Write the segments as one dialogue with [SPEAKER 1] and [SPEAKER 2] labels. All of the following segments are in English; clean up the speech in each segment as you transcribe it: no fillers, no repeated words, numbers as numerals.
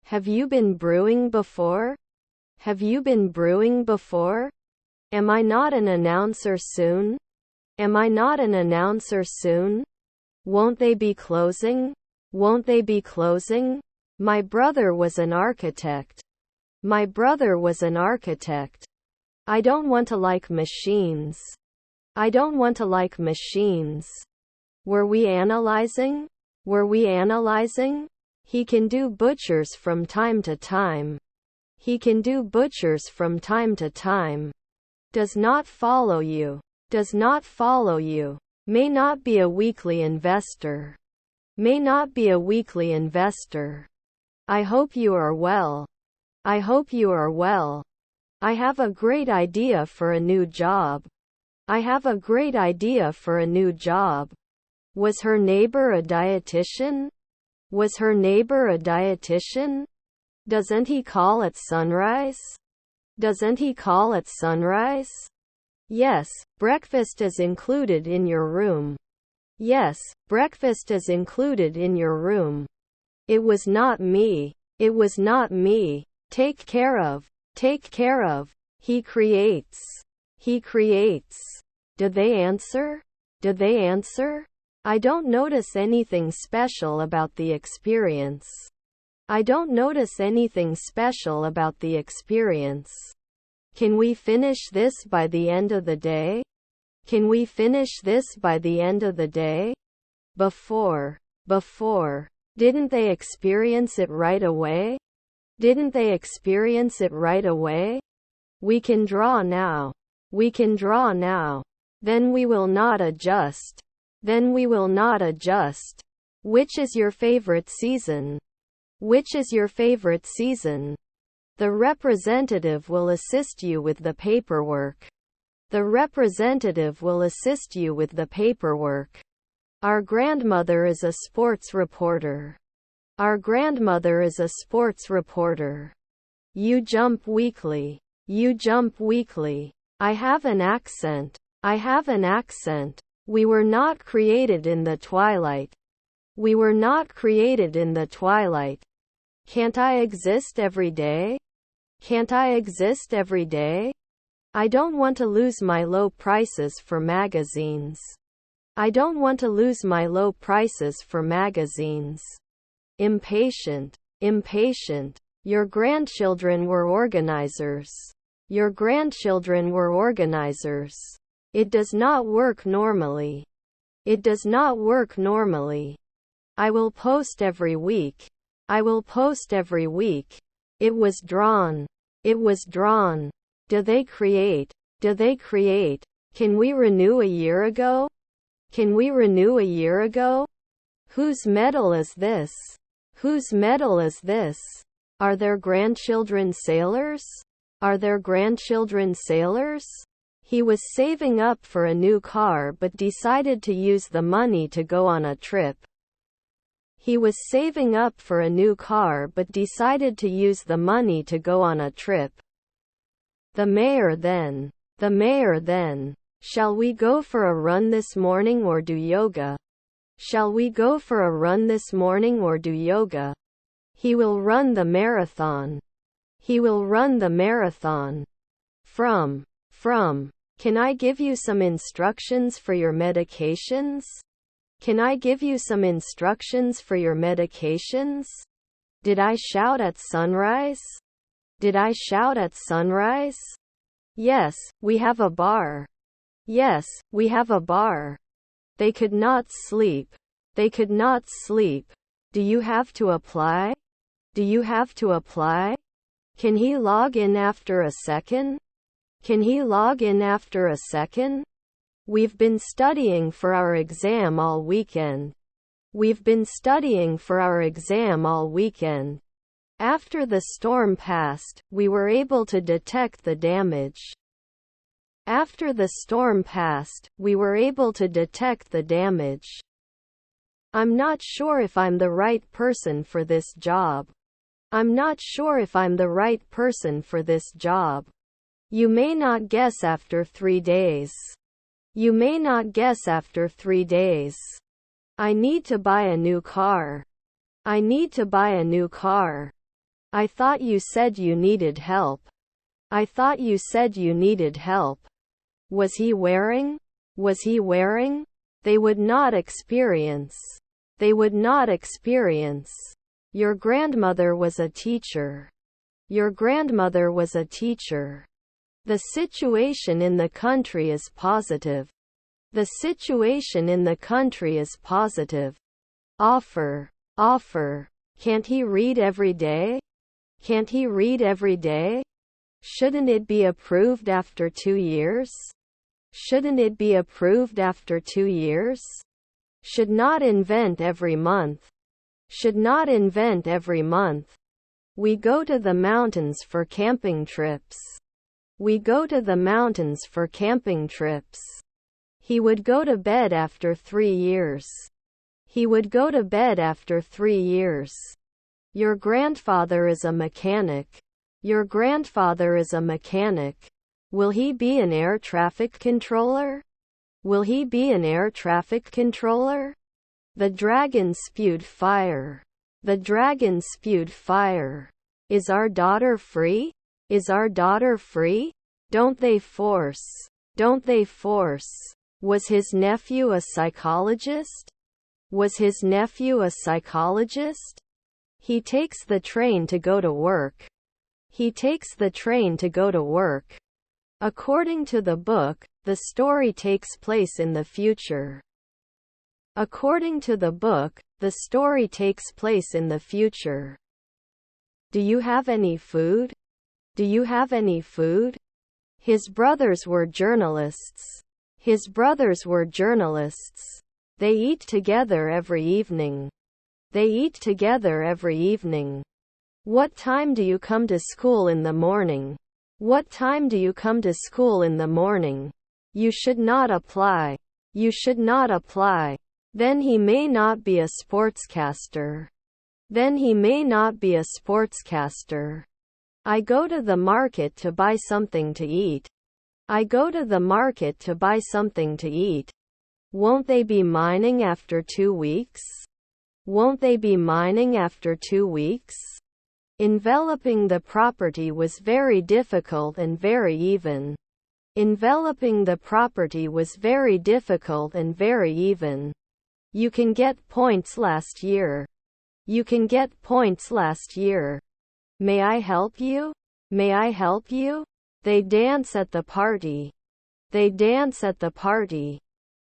[SPEAKER 1] Have you been brewing before? Have you been brewing before? Am I not an announcer soon? Am I not an announcer soon? Won't they be closing? Won't they be closing? My brother was an architect. My brother was an architect. I don't want to like machines. I don't want to like machines. Were we analyzing? Were we analyzing? He can do butchers from time to time. He can do butchers from time to time. Does not follow you. Does not follow you. May not be a weekly investor. May not be a weekly investor. I hope you are well. I hope you are well. I have a great idea for a new job. I have a great idea for a new job. Was her neighbor a dietitian? Was her neighbor a dietitian? Doesn't he call at sunrise? Doesn't he call at sunrise? Yes, breakfast is included in your room. Yes, breakfast is included in your room. It was not me. It was not me. Take care of. Take care of. He creates. He creates. Did they answer? Did they answer? I don't notice anything special about the experience. I don't notice anything special about the experience. Can we finish this by the end of the day? Can we finish this by the end of the day? Before. Didn't they experience it right away? Didn't they experience it right away? We can draw now. We can draw now. Then we will not adjust. Then we will not adjust. Which is your favorite season? Which is your favorite season? The representative will assist you with the paperwork. The representative will assist you with the paperwork. Our grandmother is a sports reporter. Our grandmother is a sports reporter. You jump weekly. You jump weekly. I have an accent. I have an accent. We were not created in the twilight. We were not created in the twilight. Can't I exist every day? Can't I exist every day? I don't want to lose my low prices for magazines. I don't want to lose my low prices for magazines. Impatient. Impatient. Your grandchildren were organizers. Your grandchildren were organizers. It does not work normally. It does not work normally. I will post every week. I will post every week. It was drawn. It was drawn. Do they create? Do they create? Can we renew a year ago? Can we renew a year ago? Whose medal is this? Whose medal is this? Are their grandchildren sailors? Are their grandchildren sailors? He was saving up for a new car but decided to use the money to go on a trip. He was saving up for a new car but decided to use the money to go on a trip. The mayor then. The mayor then. Shall we go for a run this morning or do yoga? Shall we go for a run this morning or do yoga? He will run the marathon. He will run the marathon. From. Can I give you some instructions for your medications? Can I give you some instructions for your medications? Did I shout at sunrise? Did I shout at sunrise? Yes, we have a bar. Yes, we have a bar. They could not sleep. They could not sleep. Do you have to apply? Do you have to apply? Can he log in after a second? Can he log in after a second? We've been studying for our exam all weekend. We've been studying for our exam all weekend. After the storm passed, we were able to detect the damage. After the storm passed, we were able to detect the damage. I'm not sure if I'm the right person for this job. I'm not sure if I'm the right person for this job. You may not guess after 3 days. You may not guess after 3 days. I need to buy a new car. I need to buy a new car. I thought you said you needed help. I thought you said you needed help. Was he wearing? Was he wearing? They would not experience. They would not experience. Your grandmother was a teacher. Your grandmother was a teacher. The situation in the country is positive. The situation in the country is positive. Offer. Offer. Can't he read every day? Can't he read every day? Shouldn't it be approved after 2 years? Shouldn't it be approved after 2 years? Should not invent every month. Should not invent every month. We go to the mountains for camping trips. We go to the mountains for camping trips. He would go to bed after 3 years. He would go to bed after 3 years. Your grandfather is a mechanic. Your grandfather is a mechanic. Will he be an air traffic controller? Will he be an air traffic controller? The dragon spewed fire. The dragon spewed fire. Is our daughter free? Is our daughter free? Don't they force? Don't they force? Was his nephew a psychologist? Was his nephew a psychologist? He takes the train to go to work. He takes the train to go to work. According to the book, the story takes place in the future. According to the book, the story takes place in the future. Do you have any food? Do you have any food? His brothers were journalists. His brothers were journalists. They eat together every evening. They eat together every evening. What time do you come to school in the morning? What time do you come to school in the morning? You should not apply. You should not apply. Then he may not be a sportscaster. Then he may not be a sportscaster. I go to the market to buy something to eat. I go to the market to buy something to eat. Won't they be mining after 2 weeks? Won't they be mining after 2 weeks? Enveloping the property was very difficult and very even. Enveloping the property was very difficult and very even. You can get points last year. You can get points last year. May I help you? May I help you? They dance at the party. They dance at the party.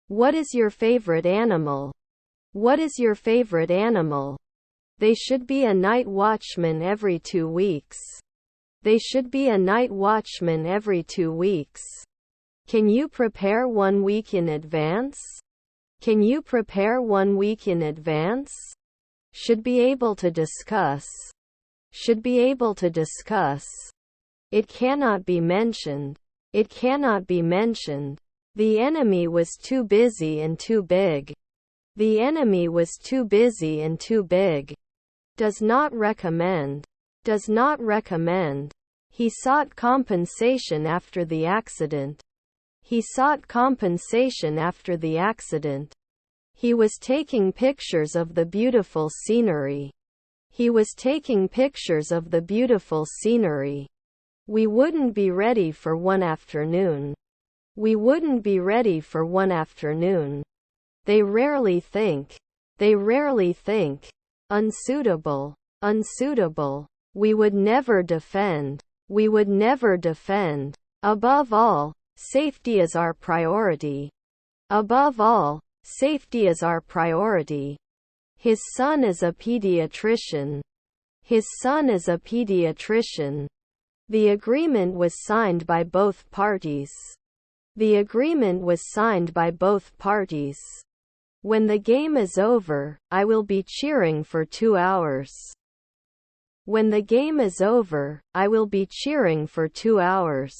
[SPEAKER 1] What is your favorite animal? What is your favorite animal? They should be a night watchman every 2 weeks. They should be a night watchman every 2 weeks. Can you prepare 1 week in advance? Can you prepare 1 week in advance? Should be able to discuss. Should be able to discuss. It cannot be mentioned. It cannot be mentioned. The enemy was too busy and too big. The enemy was too busy and too big. Does not recommend. Does not recommend. He sought compensation after the accident. He sought compensation after the accident. He was taking pictures of the beautiful scenery. He was taking pictures of the beautiful scenery. We wouldn't be ready for one afternoon. We wouldn't be ready for one afternoon. They rarely think. They rarely think. Unsuitable. Unsuitable. We would never defend. We would never defend. Above all, safety is our priority. Above all, safety is our priority. His son is a pediatrician. His son is a pediatrician. The agreement was signed by both parties. The agreement was signed by both parties. When the game is over, I will be cheering for 2 hours. When the game is over, I will be cheering for 2 hours.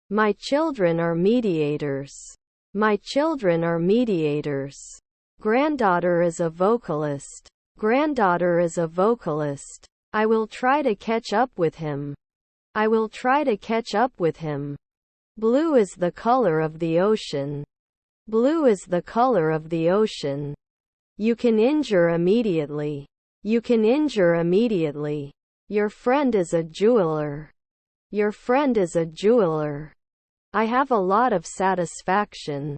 [SPEAKER 1] My children are mediators. My children are mediators. Granddaughter is a vocalist. Granddaughter is a vocalist. I will try to catch up with him. I will try to catch up with him. Blue is the color of the ocean. Blue is the color of the ocean. You can injure immediately. You can injure immediately. Your friend is a jeweler. Your friend is a jeweler. I have a lot of satisfaction.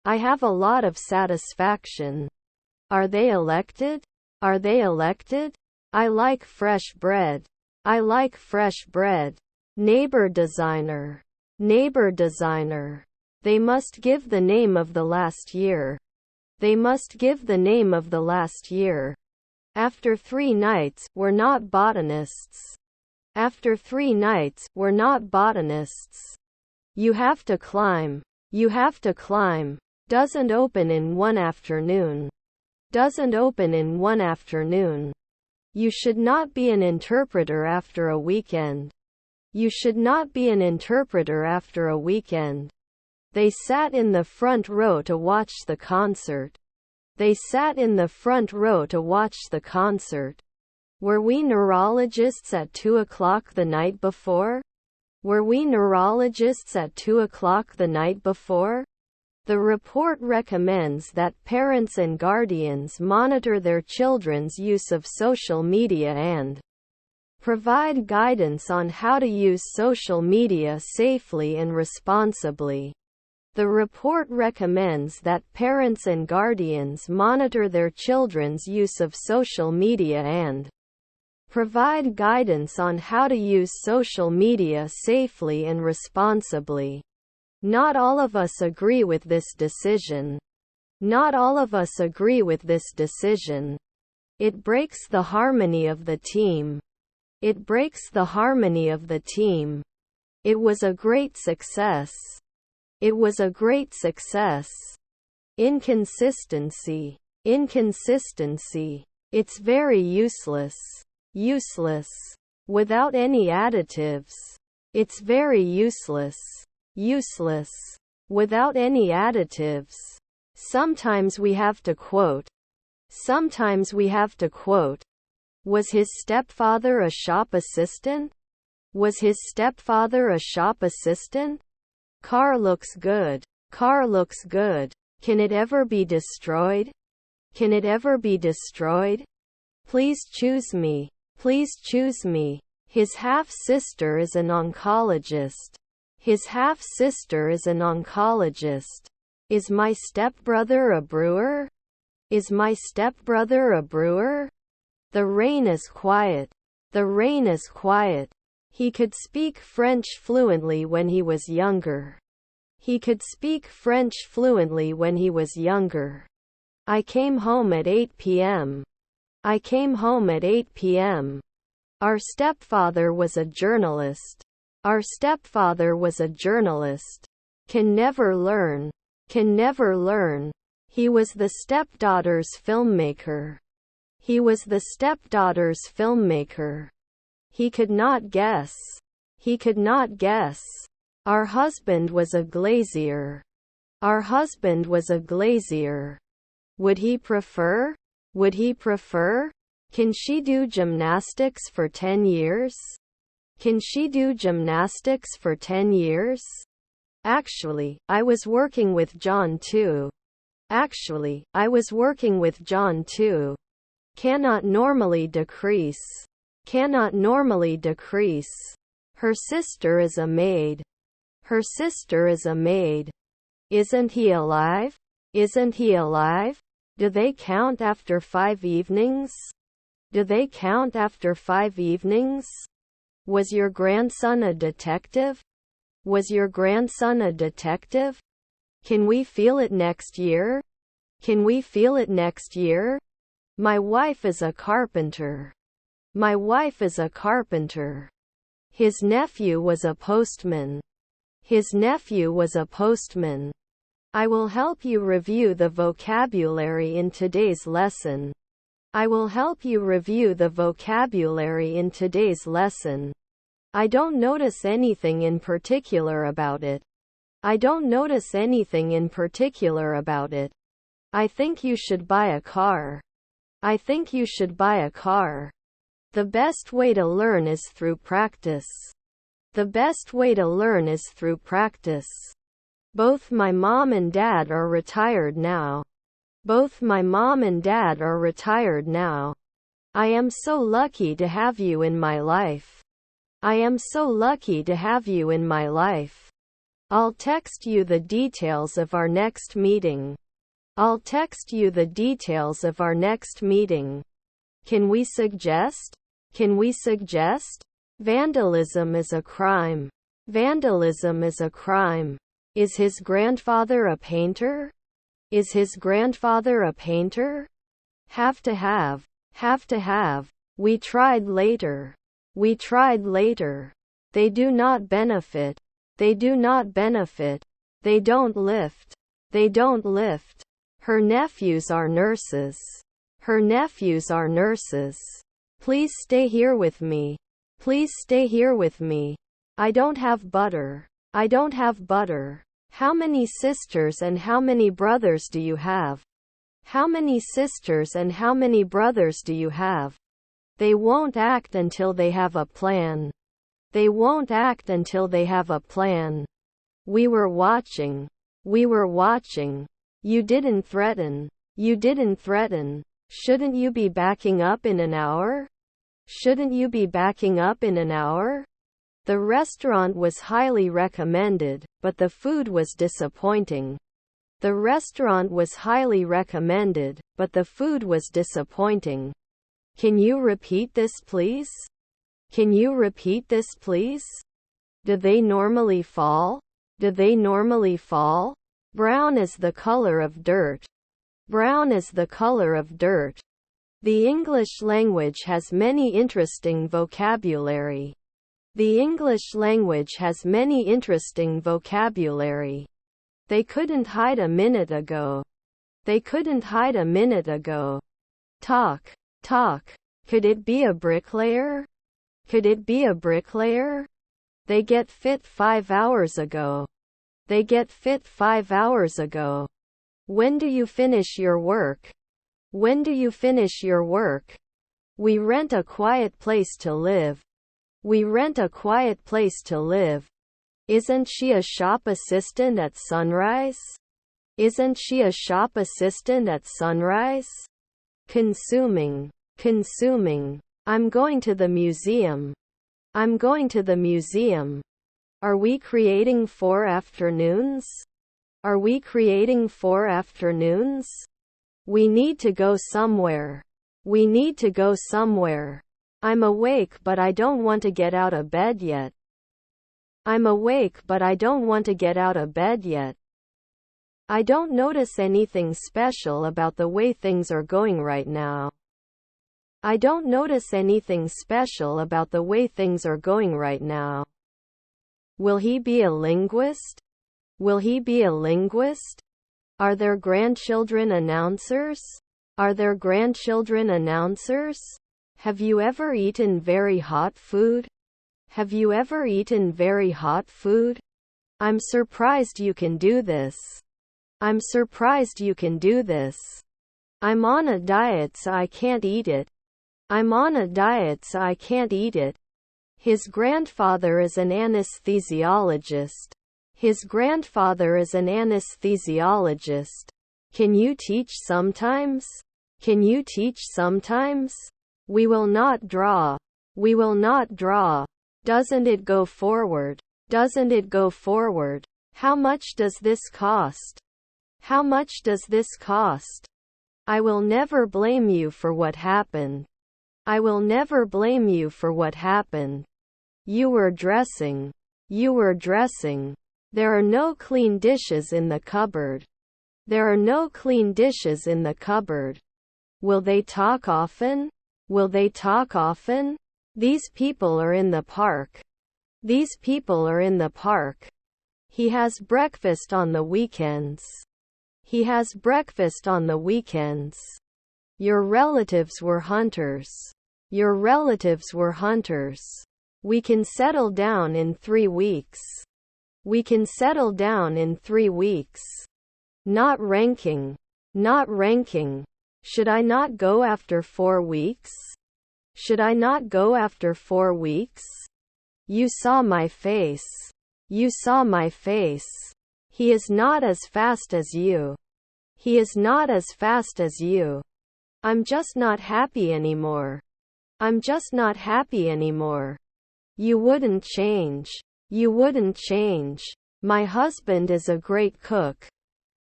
[SPEAKER 1] I have a lot of satisfaction. Are they elected? Are they elected? I like fresh bread. I like fresh bread. Neighbor designer. Neighbor designer. They must give the name of the last year. They must give the name of the last year. After 3 nights, we're not botanists. After 3 nights, we're not botanists. You have to climb. You have to climb. Doesn't open in one afternoon. Doesn't open in one afternoon. You should not be an interpreter after a weekend. You should not be an interpreter after a weekend. They sat in the front row to watch the concert. They sat in the front row to watch the concert. Were we neurologists at 2 o'clock the night before? Were we neurologists at 2 o'clock the night before? The report recommends that parents and guardians monitor their children's use of social media and provide guidance on how to use social media safely and responsibly. The report recommends that parents and guardians monitor their children's use of social media and provide guidance on how to use social media safely and responsibly. Not all of us agree with this decision. Not all of us agree with this decision. It breaks the harmony of the team. It breaks the harmony of the team. It was a great success. It was a great success. Inconsistency. Inconsistency. It's very useless. Useless. Without any additives. It's very useless. Useless. Without any additives. Sometimes we have to quote. Sometimes we have to quote. Was his stepfather a shop assistant? Was his stepfather a shop assistant? Car looks good. Car looks good. Can it ever be destroyed? Can it ever be destroyed? Please choose me. Please choose me. His half-sister is an oncologist. His half-sister is an oncologist. Is my stepbrother a brewer? Is my stepbrother a brewer? The rain is quiet. The rain is quiet. He could speak French fluently when he was younger. He could speak French fluently when he was younger. I came home at 8 p.m. I came home at 8 p.m. Our stepfather was a journalist. Our stepfather was a journalist. Can never learn. Can never learn. He was the stepdaughter's filmmaker. He was the stepdaughter's filmmaker. He could not guess. He could not guess. Our husband was a glazier. Our husband was a glazier. Would he prefer? Would he prefer? Can she do gymnastics for 10 years? Can she do gymnastics for 10 years? Actually, I was working with John too. Actually, I was working with John too. Cannot normally decrease. Cannot normally decrease. Her sister is a maid. Her sister is a maid. Isn't he alive? Isn't he alive? Do they count after 5 evenings? Do they count after 5 evenings? Was your grandson a detective? Was your grandson a detective? Can we feel it next year? Can we feel it next year? My wife is a carpenter. My wife is a carpenter. His nephew was a postman. His nephew was a postman. I will help you review the vocabulary in today's lesson. I will help you review the vocabulary in today's lesson. I don't notice anything in particular about it. I don't notice anything in particular about it. I think you should buy a car. I think you should buy a car. The best way to learn is through practice. The best way to learn is through practice. Both my mom and dad are retired now. Both my mom and dad are retired now. I am so lucky to have you in my life. I am so lucky to have you in my life. I'll text you the details of our next meeting. I'll text you the details of our next meeting. Can we suggest? Can we suggest? Vandalism is a crime. Vandalism is a crime. Is his grandfather a painter? Is his grandfather a painter? Have to have. Have to have. We tried later. We tried later. They do not benefit. They do not benefit. They don't lift. They don't lift. Her nephews are nurses. Her nephews are nurses. Please stay here with me. Please stay here with me. I don't have butter. I don't have butter. How many sisters and how many brothers do you have? How many sisters and how many brothers do you have? They won't act until they have a plan. They won't act until they have a plan. We were watching. We were watching. You didn't threaten. You didn't threaten. Shouldn't you be backing up in an hour? Shouldn't you be backing up in an hour? The restaurant was highly recommended, but the food was disappointing. The restaurant was highly recommended, but the food was disappointing. Can you repeat this please? Can you repeat this please? Do they normally fall? Do they normally fall? Brown is the color of dirt. Brown is the color of dirt. The English language has many interesting vocabulary. The English language has many interesting vocabulary. They couldn't hide a minute ago. They couldn't hide a minute ago. Talk. Talk. Could it be a bricklayer? Could it be a bricklayer? They get fit 5 hours ago. They get fit 5 hours ago. When do you finish your work? When do you finish your work? We rent a quiet place to live. We rent a quiet place to live. Isn't she a shop assistant at Sunrise? Isn't she a shop assistant at Sunrise? Consuming. Consuming. I'm going to the museum. I'm going to the museum. Are we creating 4 afternoons? Are we creating 4 afternoons? We need to go somewhere. We need to go somewhere. I'm awake but I don't want to get out of bed yet. I'm awake but I don't want to get out of bed yet. I don't notice anything special about the way things are going right now. I don't notice anything special about the way things are going right now. Will he be a linguist? Will he be a linguist? Are there grandchildren announcers? Are there grandchildren announcers? Have you ever eaten very hot food? Have you ever eaten very hot food? I'm surprised you can do this. I'm surprised you can do this. I'm on a diet so I can't eat it. I'm on a diet so I can't eat it. His grandfather is an anesthesiologist. His grandfather is an anesthesiologist. Can you teach sometimes? Can you teach sometimes? We will not draw. We will not draw. Doesn't it go forward? Doesn't it go forward? How much does this cost? How much does this cost? I will never blame you for what happened. I will never blame you for what happened. You were dressing. You were dressing. There are no clean dishes in the cupboard. There are no clean dishes in the cupboard. Will they talk often? Will they talk often? These people are in the park. These people are in the park. He has breakfast on the weekends. He has breakfast on the weekends. Your relatives were hunters. Your relatives were hunters. We can settle down in 3 weeks. We can settle down in 3 weeks. Not ranking. Not ranking. Should I not go after 4 weeks? Should I not go after 4 weeks? You saw my face. You saw my face. He is not as fast as you. He is not as fast as you. I'm just not happy anymore. I'm just not happy anymore. You wouldn't change. You wouldn't change. My husband is a great cook.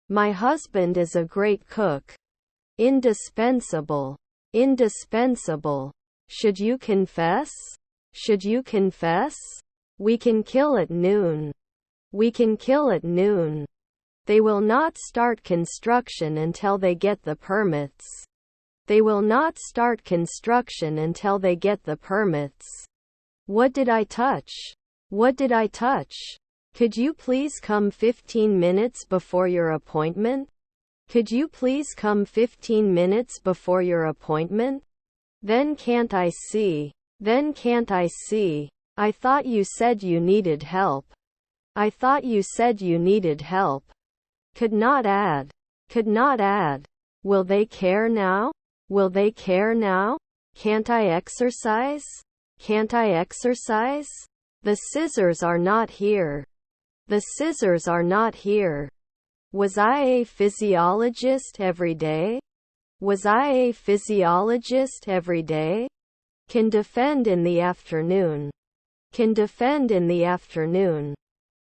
[SPEAKER 1] My husband is a great cook. Indispensable. Indispensable. Should you confess? Should you confess? We can kill at noon. We can kill at noon. They will not start construction until they get the permits. They will not start construction until they get the permits. What did I touch? What did I touch? Could you please come 15 minutes before your appointment? Could you please come 15 minutes before your appointment? Then can't I see? Then can't I see? I thought you said you needed help. I thought you said you needed help. Could not add. Could not add. Will they care now? Will they care now? Can't I exercise? Can't I exercise? The scissors are not here. The scissors are not here. Was I a physiologist every day? Was I a physiologist every day? Can defend in the afternoon. Can defend in the afternoon.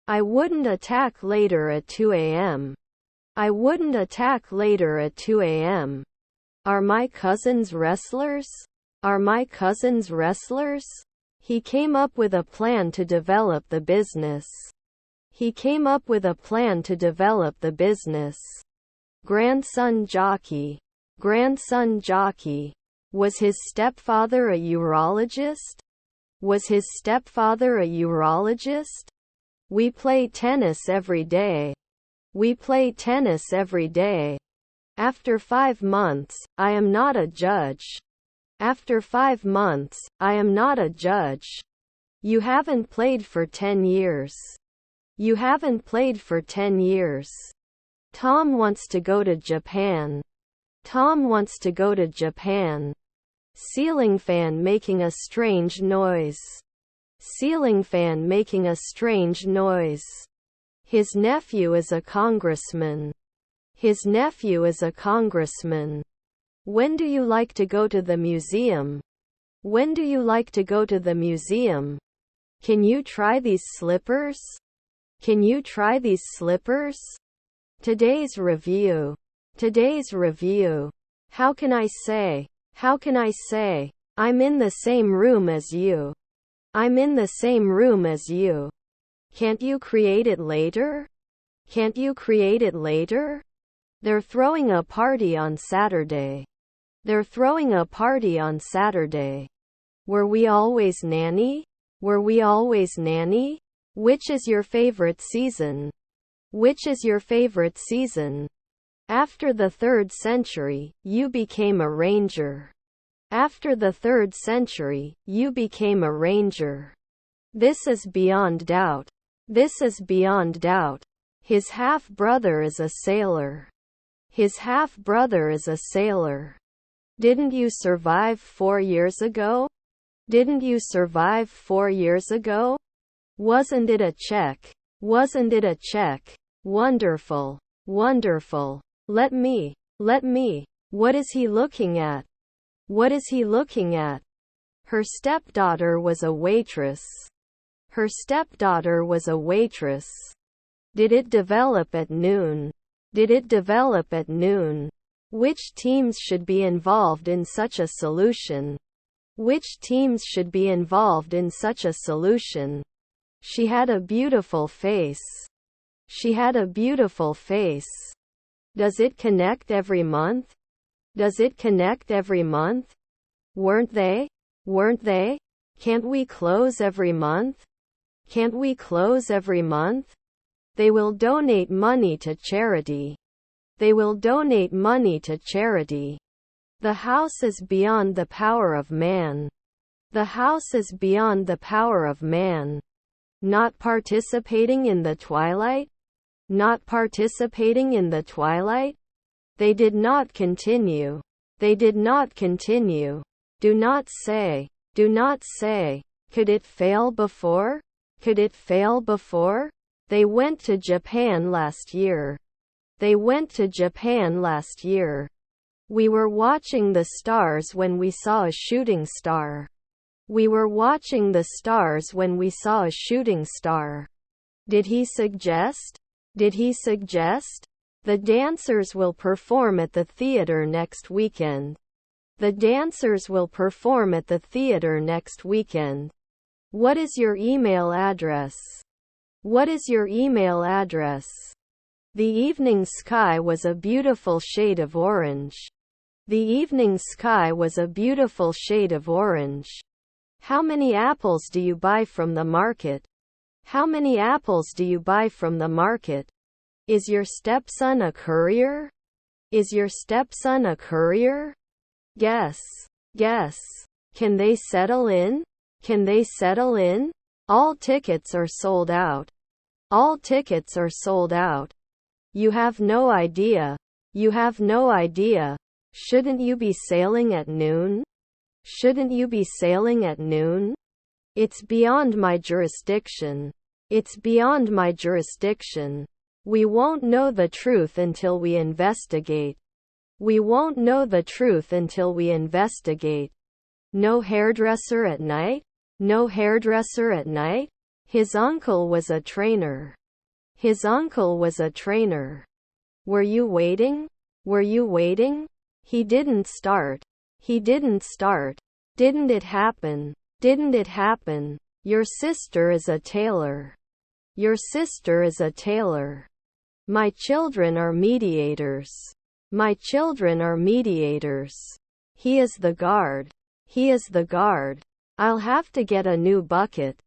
[SPEAKER 1] I wouldn't attack later at 2 a.m. I wouldn't attack later at 2 a.m. Are my cousins wrestlers? Are my cousins wrestlers? He came up with a plan to develop the business. He came up with a plan to develop the business. Grandson jockey. Grandson jockey. Was his stepfather a urologist? Was his stepfather a urologist? We play tennis every day. We play tennis every day. After 5 months, I am not a judge. After 5 months, I am not a judge. You haven't played for 10 years. You haven't played for 10 years. Tom wants to go to Japan. Tom wants to go to Japan. Ceiling fan making a strange noise. Ceiling fan making a strange noise. His nephew is a congressman. His nephew is a congressman. When do you like to go to the museum? When do you like to go to the museum? Can you try these slippers? Can you try these slippers? Today's review. Today's review. How can I say? How can I say? I'm in the same room as you. I'm in the same room as you. Can't you create it later? Can't you create it later? They're throwing a party on Saturday. They're throwing a party on Saturday. Were we always nanny? Were we always nanny? Which is your favorite season? Which is your favorite season? After the 3rd century, you became a ranger. After the 3rd century, you became a ranger. This is beyond doubt. This is beyond doubt. His half-brother is a sailor. His half-brother is a sailor. Didn't you survive 4 years ago? Didn't you survive 4 years ago? Wasn't it a check? Wasn't it a check? Wonderful. Wonderful. Let me. What is he looking at? What is he looking at? Her stepdaughter was a waitress. Her stepdaughter was a waitress. Did it develop at noon? Did it develop at noon? Which teams should be involved in such a solution? Which teams should be involved in such a solution? She had a beautiful face. She had a beautiful face. Does it connect every month? Does it connect every month? Weren't they? Weren't they? Can't we close every month? Can't we close every month? They will donate money to charity. They will donate money to charity. The house is beyond the power of man. The house is beyond the power of man. Not participating in the twilight? Not participating in the twilight? They did not continue. They did not continue. Do not say. Do not say. Could it fail before? Could it fail before? They went to Japan last year. They went to Japan last year. We were watching the stars when we saw a shooting star. We were watching the stars when we saw a shooting star. Did he suggest? Did he suggest? The dancers will perform at the theater next weekend. The dancers will perform at the theater next weekend. What is your email address? What is your email address? The evening sky was a beautiful shade of orange. The evening sky was a beautiful shade of orange. How many apples do you buy from the market? How many apples do you buy from the market? Is your stepson a courier? Is your stepson a courier? Guess. Guess. Can they settle in? Can they settle in? All tickets are sold out. All tickets are sold out. You have no idea. You have no idea. Shouldn't you be sailing at noon? Shouldn't you be sailing at noon? It's beyond my jurisdiction. It's beyond my jurisdiction. We won't know the truth until we investigate. We won't know the truth until we investigate. No hairdresser at night? No hairdresser at night? His uncle was a trainer. His uncle was a trainer. Were you waiting? Were you waiting? He didn't start. He didn't start. Didn't it happen? Didn't it happen? Your sister is a tailor. Your sister is a tailor. My children are mediators. My children are mediators. He is the guard. He is the guard. I'll have to get a new bucket.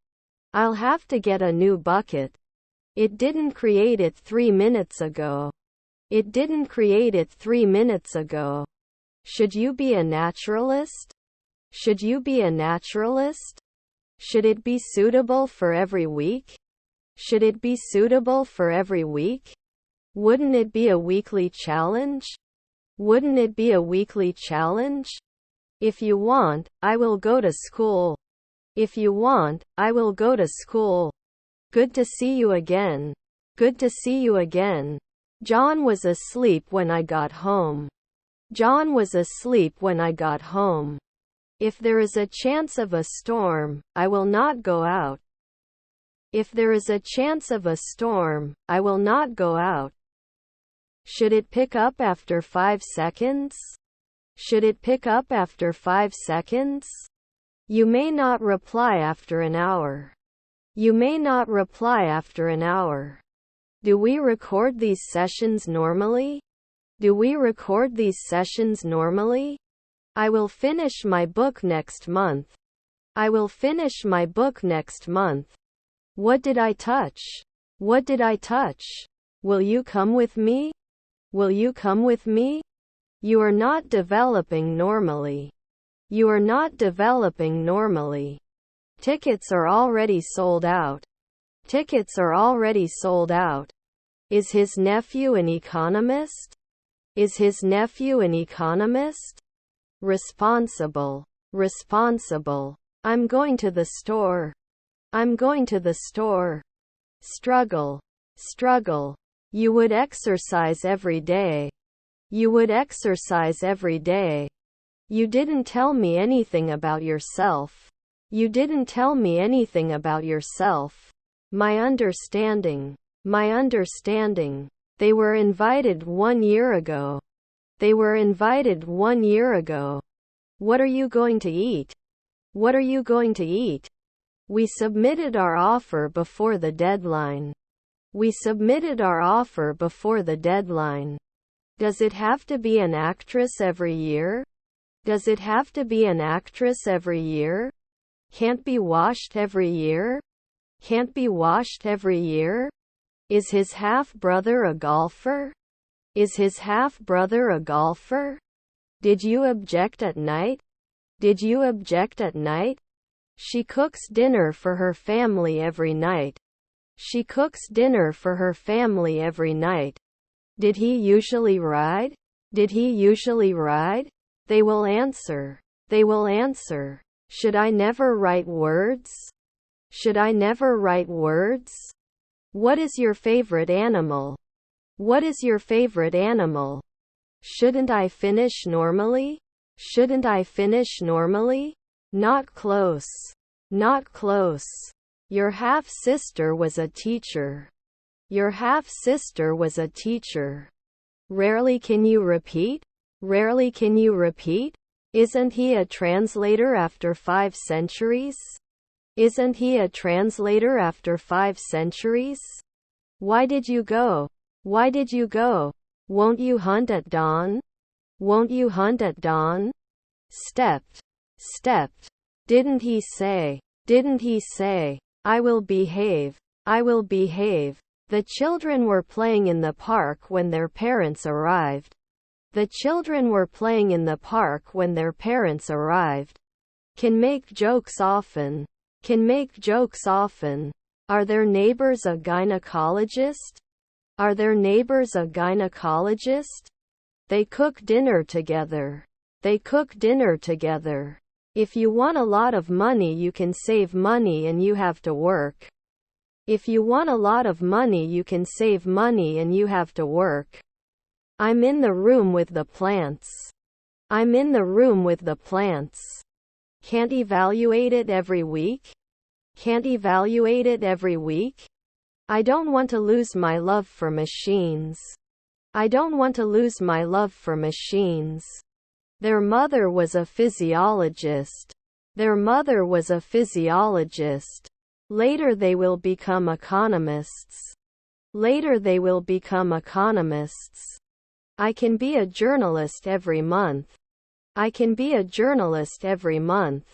[SPEAKER 1] I'll have to get a new bucket. It didn't create it 3 minutes ago. It didn't create it 3 minutes ago. Should you be a naturalist? Should you be a naturalist? Should it be suitable for every week? Should it be suitable for every week? Wouldn't it be a weekly challenge? Wouldn't it be a weekly challenge? If you want, I will go to school. If you want, I will go to school. Good to see you again. Good to see you again. John was asleep when I got home. John was asleep when I got home. If there is a chance of a storm, I will not go out. If there is a chance of a storm, I will not go out. Should it pick up after 5 seconds? Should it pick up after 5 seconds? You may not reply after an hour. You may not reply after an hour. Do we record these sessions normally? Do we record these sessions normally? I will finish my book next month. I will finish my book next month. What did I touch? What did I touch? Will you come with me? Will you come with me? You are not developing normally. You are not developing normally. Tickets are already sold out. Tickets are already sold out. Is his nephew an economist? Is his nephew an economist? Responsible. Responsible. I'm going to the store. I'm going to the store. Struggle. Struggle. You would exercise every day. You would exercise every day. You didn't tell me anything about yourself. You didn't tell me anything about yourself. My understanding. My understanding. They were invited 1 year ago. They were invited 1 year ago. What are you going to eat? What are you going to eat? We submitted our offer before the deadline. We submitted our offer before the deadline. Does it have to be an actress every year? Does it have to be an actress every year? Can't be washed every year? Can't be washed every year? Is his half-brother a golfer? Is his half-brother a golfer? Did you object at night? Did you object at night? She cooks dinner for her family every night. She cooks dinner for her family every night. Did he usually ride? Did he usually ride? They will answer. They will answer. Should I never write words? Should I never write words? What is your favorite animal? What is your favorite animal? Shouldn't I finish normally? Shouldn't I finish normally? Not close. Not close. Your half-sister was a teacher. Your half-sister was a teacher. Rarely can you repeat? Rarely can you repeat? Isn't he a translator after 5 centuries? Isn't he a translator after 5 centuries? Why did you go? Why did you go? Won't you hunt at dawn? Won't you hunt at dawn? Stepped. Stepped. Didn't he say? Didn't he say? I will behave. I will behave. The children were playing in the park when their parents arrived. The children were playing in the park when their parents arrived. Can make jokes often. Can make jokes often. Are their neighbors a gynecologist? Are their neighbors a gynecologist? They cook dinner together. They cook dinner together. If you want a lot of money, you can save money and you have to work. If you want a lot of money, you can save money and you have to work. I'm in the room with the plants. I'm in the room with the plants. Can't evaluate it every week? Can't evaluate it every week? I don't want to lose my love for machines. I don't want to lose my love for machines. Their mother was a physiologist. Their mother was a physiologist. Later they will become economists. Later they will become economists. I can be a journalist every month. I can be a journalist every month.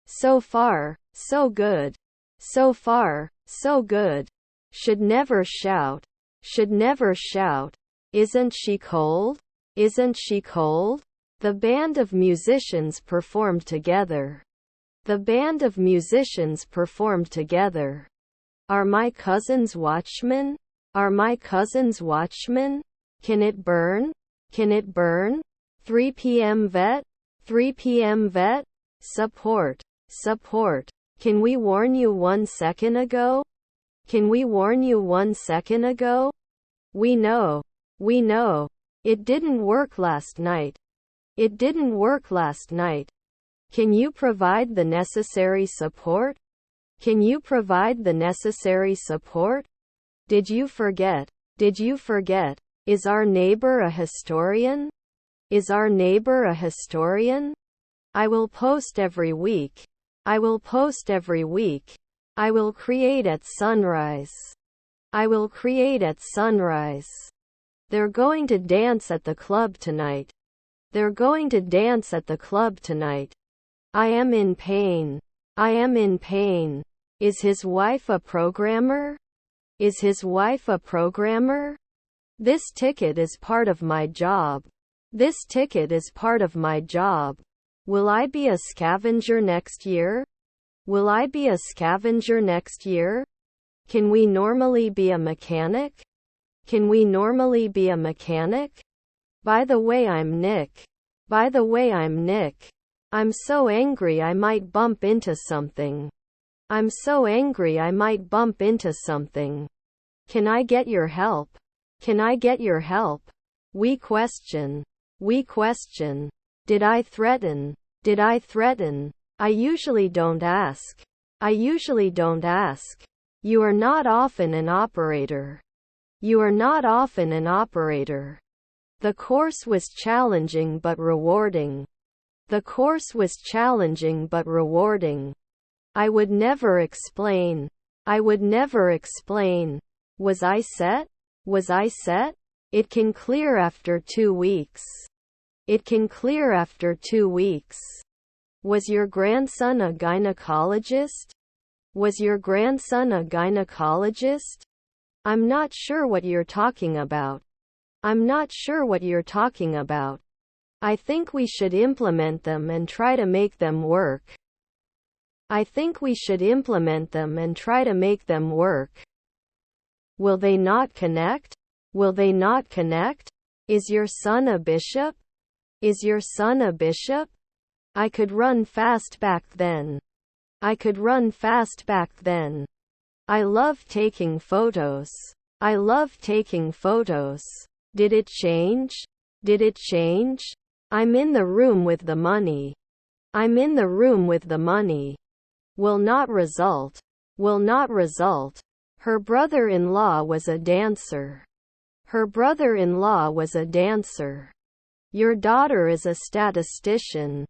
[SPEAKER 1] So far, so good. So far, so good. Should never shout. Should never shout. Isn't she cold? Isn't she cold? The band of musicians performed together. The band of musicians performed together. Are my cousins watchmen? Are my cousins watchmen? Can it burn? Can it burn? 3 p.m. vet? 3 p.m. vet? Support. Support. Can we warn you 1 second ago? Can we warn you 1 second ago? We know. We know. It didn't work last night. It didn't work last night. Can you provide the necessary support? Can you provide the necessary support? Did you forget? Did you forget? Is our neighbor a historian? Is our neighbor a historian? I will post every week. I will post every week. I will create at sunrise. I will create at sunrise. They're going to dance at the club tonight. They're going to dance at the club tonight. I am in pain. I am in pain. Is his wife a programmer? Is his wife a programmer? This ticket is part of my job. This ticket is part of my job. Will I be a scavenger next year? Will I be a scavenger next year? Can we normally be a mechanic? Can we normally be a mechanic? By the way, I'm Nick. By the way, I'm Nick. I'm so angry I might bump into something. I'm so angry I might bump into something. Can I get your help? Can I get your help? We question. We question. Did I threaten? Did I threaten? I usually don't ask. I usually don't ask. You are not often an operator. You are not often an operator. The course was challenging but rewarding. The course was challenging but rewarding. I would never explain. I would never explain. Was I set? Was I set? It can clear after 2 weeks. It can clear after 2 weeks. Was your grandson a gynecologist? Was your grandson a gynecologist? I'm not sure what you're talking about. I'm not sure what you're talking about. I think we should implement them and try to make them work. I think we should implement them and try to make them work. Will they not connect? Will they not connect? Is your son a bishop? Is your son a bishop? I could run fast back then. I could run fast back then. I love taking photos. I love taking photos. Did it change? Did it change? I'm in the room with the money. I'm in the room with the money. Will not result. Will not result. Her brother-in-law was a dancer. Her brother-in-law was a dancer. Your daughter is a statistician.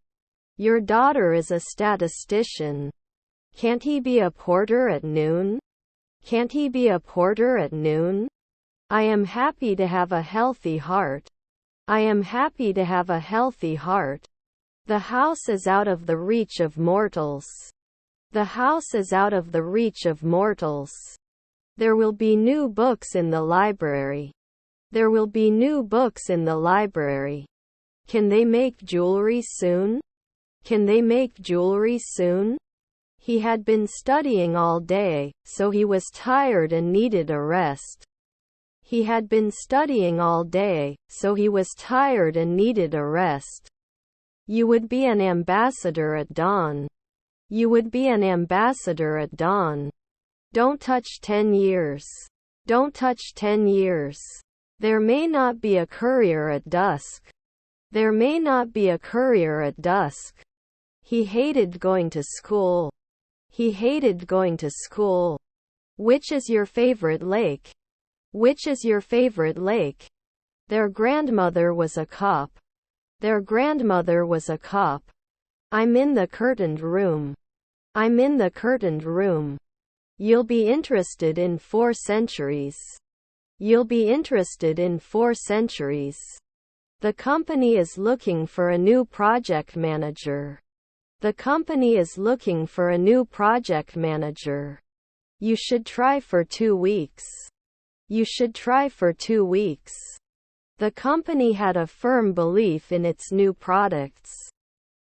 [SPEAKER 1] Your daughter is a statistician. Can't he be a porter at noon? Can't he be a porter at noon? I am happy to have a healthy heart. I am happy to have a healthy heart. The house is out of the reach of mortals. The house is out of the reach of mortals. There will be new books in the library. There will be new books in the library. Can they make jewelry soon? Can they make jewelry soon? He had been studying all day, so he was tired and needed a rest. He had been studying all day, so he was tired and needed a rest. You would be an ambassador at dawn. You would be an ambassador at dawn. Don't touch 10 years. Don't touch 10 years. There may not be a courier at dusk. There may not be a courier at dusk. He hated going to school. He hated going to school. Which is your favorite lake? Which is your favorite lake? Their grandmother was a cop. Their grandmother was a cop. I'm in the curtained room. I'm in the curtained room. You'll be interested in 4 centuries. You'll be interested in 4 centuries. The company is looking for a new project manager. The company is looking for a new project manager. You should try for 2 weeks. You should try for 2 weeks. The company had a firm belief in its new products.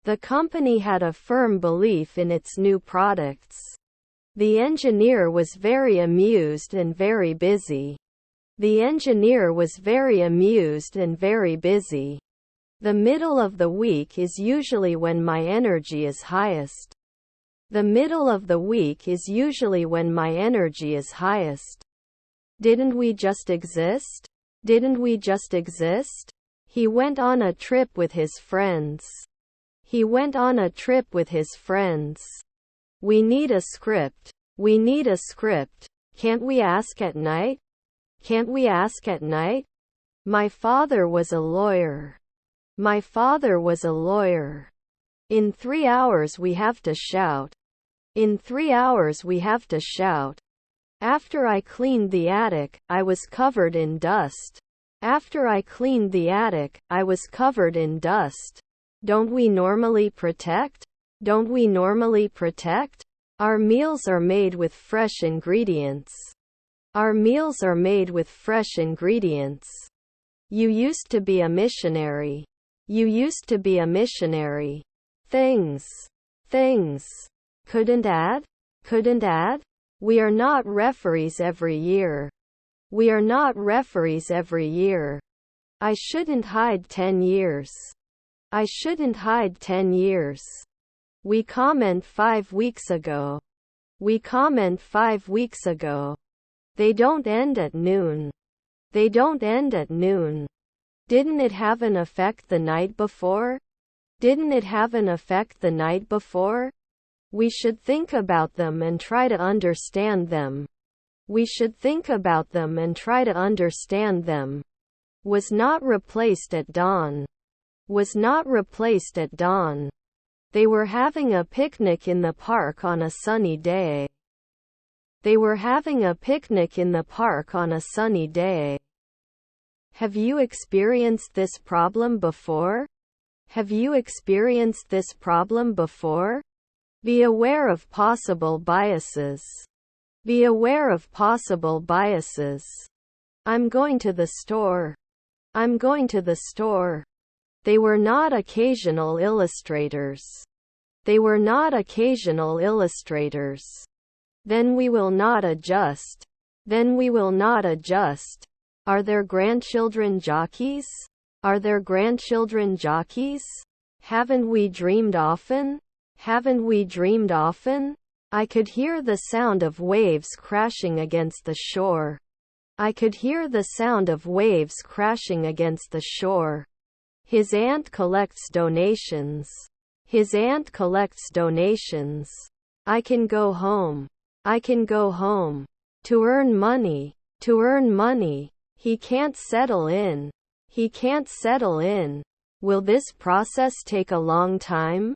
[SPEAKER 1] The company had a firm belief in its new products. The engineer was very amused and very busy. The engineer was very amused and very busy. The middle of the week is usually when my energy is highest. The middle of the week is usually when my energy is highest. Didn't we just exist? Didn't we just exist? He went on a trip with his friends. He went on a trip with his friends. We need a script. We need a script. Can't we ask at night? Can't we ask at night? My father was a lawyer. My father was a lawyer. In 3 hours we have to shout. In 3 hours we have to shout. After I cleaned the attic, I was covered in dust. After I cleaned the attic, I was covered in dust. Don't we normally protect? Don't we normally protect? Our meals are made with fresh ingredients. Our meals are made with fresh ingredients. You used to be a missionary. You used to be a missionary. Things. Things. Couldn't add? Couldn't add? We are not referees every year. We are not referees every year. I shouldn't hide 10 years. I shouldn't hide 10 years. We comment 5 weeks ago. We comment 5 weeks ago. They don't end at noon. They don't end at noon. Didn't it have an effect the night before? Didn't it have an effect the night before? We should think about them and try to understand them. We should think about them and try to understand them. Was not replaced at dawn. Was not replaced at dawn. They were having a picnic in the park on a sunny day. They were having a picnic in the park on a sunny day. Have you experienced this problem before? Have you experienced this problem before? Be aware of possible biases. Be aware of possible biases. I'm going to the store. I'm going to the store. They were not occasional illustrators. They were not occasional illustrators. Then we will not adjust. Then we will not adjust. Are there grandchildren jockeys? Are there grandchildren jockeys? Haven't we dreamed often? Haven't we dreamed often? I could hear the sound of waves crashing against the shore. I could hear the sound of waves crashing against the shore. His aunt collects donations. His aunt collects donations. I can go home. I can go home. To earn money. To earn money. He can't settle in. He can't settle in. Will this process take a long time?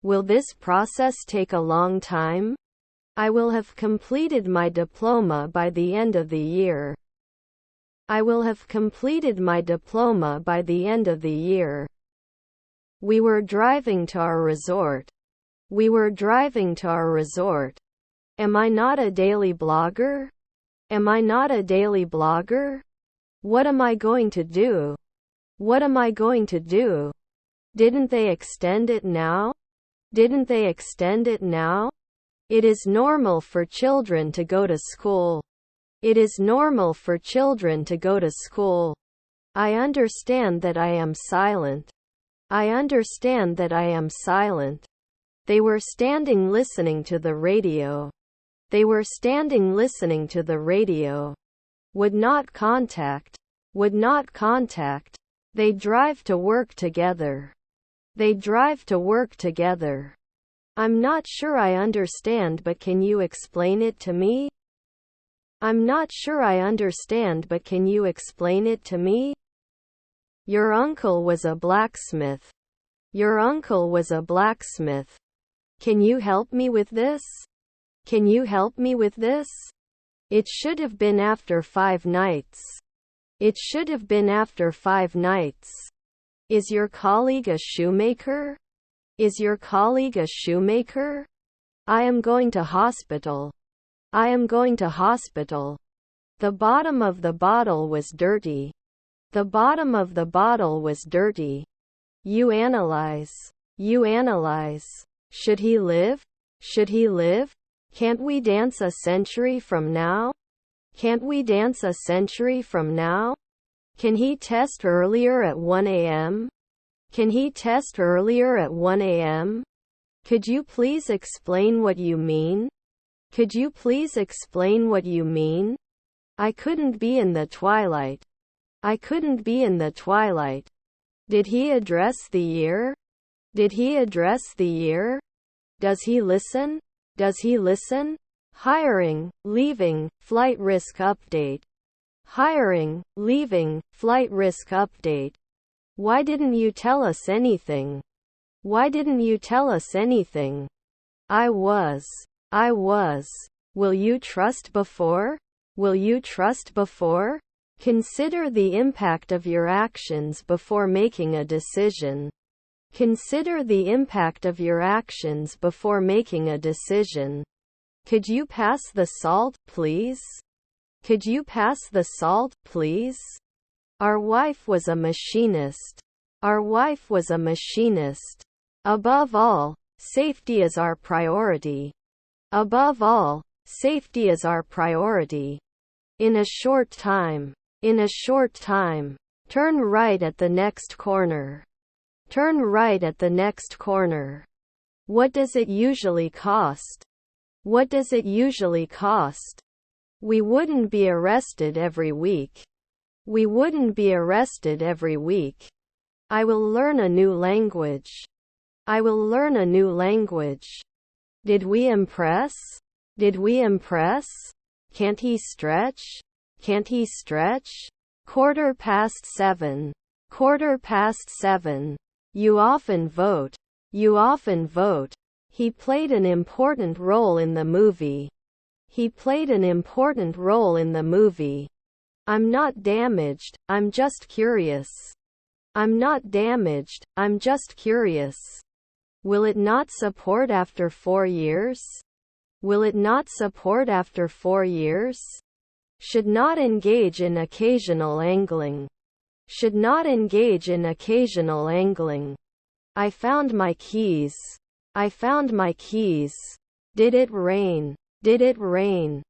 [SPEAKER 1] Will this process take a long time? I will have completed my diploma by the end of the year. I will have completed my diploma by the end of the year. We were driving to our resort. We were driving to our resort. Am I not a daily blogger? Am I not a daily blogger? What am I going to do? What am I going to do? Didn't they extend it now? Didn't they extend it now? It is normal for children to go to school. It is normal for children to go to school. I understand that I am silent. I understand that I am silent. They were standing listening to the radio. They were standing listening to the radio. Would not contact. Would not contact. They drive to work together. They drive to work together. I'm not sure I understand, but can you explain it to me? I'm not sure I understand, but can you explain it to me? Your uncle was a blacksmith. Your uncle was a blacksmith. Can you help me with this? Can you help me with this? It should have been after 5 nights. It should have been after 5 nights. Is your colleague a shoemaker? Is your colleague a shoemaker? I am going to hospital. I am going to hospital. The bottom of the bottle was dirty. The bottom of the bottle was dirty. You analyze. You analyze. Should he live? Should he live? Can't we dance a century from now? Can't we dance a century from now? Can he test earlier at 1 a.m.? Can he test earlier at 1 a.m.? Could you please explain what you mean? Could you please explain what you mean? I couldn't be in the twilight. I couldn't be in the twilight. Did he address the year? Did he address the year? Does he listen? Does he listen? Hiring, leaving, flight risk update. Hiring, leaving, flight risk update. Why didn't you tell us anything? Why didn't you tell us anything? I was. Will you trust before? Will you trust before? Consider the impact of your actions before making a decision. Consider the impact of your actions before making a decision. Could you pass the salt, please? Could you pass the salt, please? Our wife was a machinist. Our wife was a machinist. Above all, safety is our priority. Above all, safety is our priority. In a short time. In a short time. Turn right at the next corner. Turn right at the next corner. What does it usually cost? What does it usually cost? We wouldn't be arrested every week. We wouldn't be arrested every week. I will learn a new language. I will learn a new language. Did we impress? Did we impress? Can't he stretch? Can't he stretch? 7:15. 7:15. You often vote. You often vote. He played an important role in the movie. He played an important role in the movie. I'm not damaged, I'm just curious. I'm not damaged, I'm just curious. Will it not support after 4 years? Will it not support after 4 years? Should not engage in occasional angling. Should not engage in occasional angling. I found my keys. I found my keys. Did it rain? Did it rain?